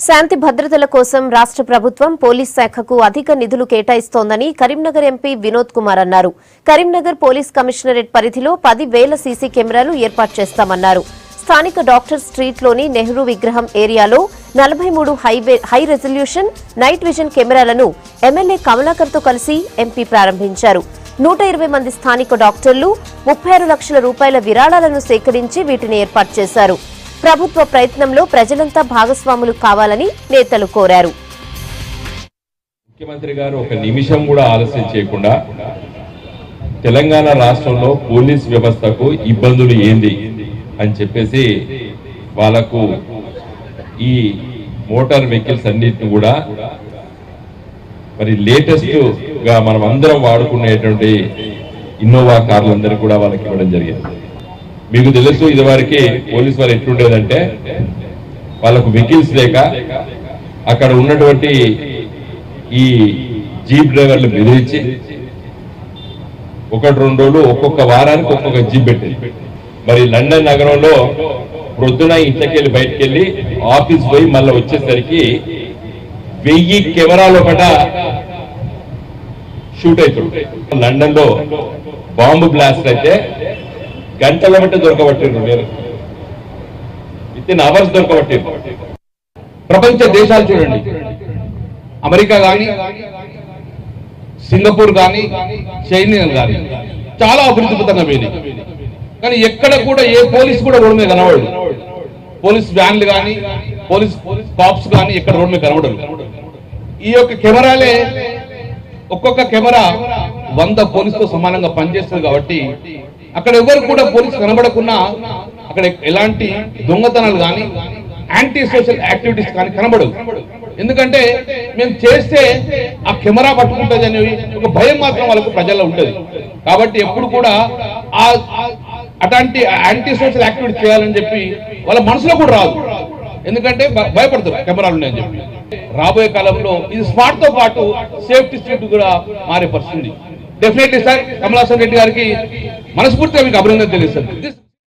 శాంతి భద్రతల కోసం రాష్ట్ర ప్రభుత్వం పోలీస్ శాఖకు అధిక నిధులు కేటాయిస్తోందని కరీంనగర్ ఎంపీ వినోద్ కుమార్ అన్నారు. కరీంనగర్ పోలీస్ కమిషనరేట్ పరిధిలో 10,000 సీసీ కెమెరాలు ఏర్పాటు చేస్తామన్నారు. స్థానిక డాక్టర్ స్ట్రీట్లోని నెహ్రూ విగ్రహం ఏరియాలో 43 హై రెజల్యూషన్ నైట్ విజన్ కెమెరాలను ఎమ్మెల్యే కమలాకర్తో కలిసి ఎంపీ ప్రారంభించారు. 120 మంది స్థానిక డాక్టర్లు 36 లక్షల రూపాయల విరాళాలను సేకరించి వీటిని ఏర్పాటు చేశారు. ప్రభుత్వ ప్రయత్నంలో ప్రజలంతా భాగస్వాములు కావాలని నేతలు కోరారు. ముఖ్యమంత్రి గారు ఒక నిమిషం కూడా ఆలస్యం చేయకుండా తెలంగాణ రాష్ట్రంలో పోలీస్ వ్యవస్థకు ఇబ్బందులు ఏంది అని చెప్పేసి వాళ్ళకు ఈ మోటార్ వెహికల్స్ అన్నిటిని కూడా మరి లేటెస్ట్ గా మనం అందరం వాడుకునేటువంటి ఇన్నోవా కార్లందరూ కూడా వాళ్ళకి ఇవ్వడం జరిగింది. మీకు తెలుసు ఇదివరకు పోలీసు వారు ఎట్లుండేదంటే వాళ్ళకు వెహికల్స్ లేక అక్కడ ఉన్నటువంటి ఈ జీప్ డ్రైవర్లు బెదిరించి 1-2 రోజులు ఒక్కొక్క వారానికి ఒక్కొక్క జీప్ పెట్టింది. మరి లండన్ నగరంలో ప్రొద్దున ఇంట్లోకెళ్ళి బయటకు వెళ్ళి ఆఫీస్ పోయి మళ్ళీ వచ్చేసరికి 1000 కెమెరాలు ఒకట షూట్ అవుతుంది. లండన్ లో బాంబు బ్లాస్ట్ అయితే గంటల బట్టి దొరకబట్టిండ్రు, విత్ ఇన్ అవర్స్ దొరకబట్టిండ్రు. ప్రపంచ దేశాలు చూడండి, అమెరికా కానీ, సింగపూర్ కానీ, చైనా కానీ చాలా అభివృద్ధిపరంగా పోయినాయి. కానీ ఎక్కడ కూడా ఏ పోలీస్ కూడా రోడ్డు మీద కనబడదు. పోలీస్ వ్యాన్లు కానీ, పోలీస్ కాప్స్ కానీ ఎక్కడ రోడ్డు మీద కనబడరు. ఈ యొక్క కెమెరాలే, ఒక్కొక్క కెమెరా 100 పోలీసుతో సమానంగా పనిచేస్తుంది. కాబట్టి అక్కడ ఎవరు కూడా పోలీసు కనబడకున్నా అక్కడ ఎలాంటి దొంగతనాలు కానీ, యాంటీ సోషల్ యాక్టివిటీస్ కానీ కనబడవు. ఎందుకంటే మేము చేస్తే ఆ కెమెరా పట్టుకుంటుంది అనేవి ఒక భయం మాత్రం వాళ్ళకు ప్రజల్లో ఉంటుంది. కాబట్టి ఎప్పుడు కూడా అట్లాంటి యాంటీ సోషల్ యాక్టివిటీ చేయాలని చెప్పి వాళ్ళ మనసులో కూడా రాదు. ఎందుకంటే భయపడతారు కెమెరాలు ఉన్నాయని చెప్పి. రాబోయే కాలంలో ఇది స్మార్ట్ తో పాటు సేఫ్టీ స్ట్రీట్ కూడా మారే పరిస్థితి. డెఫినెట్లీ సార్, కమలాసన్ రెడ్డి గారికి మనస్ఫూర్తిగా మీకు అభినందన తెలుస్తుంది.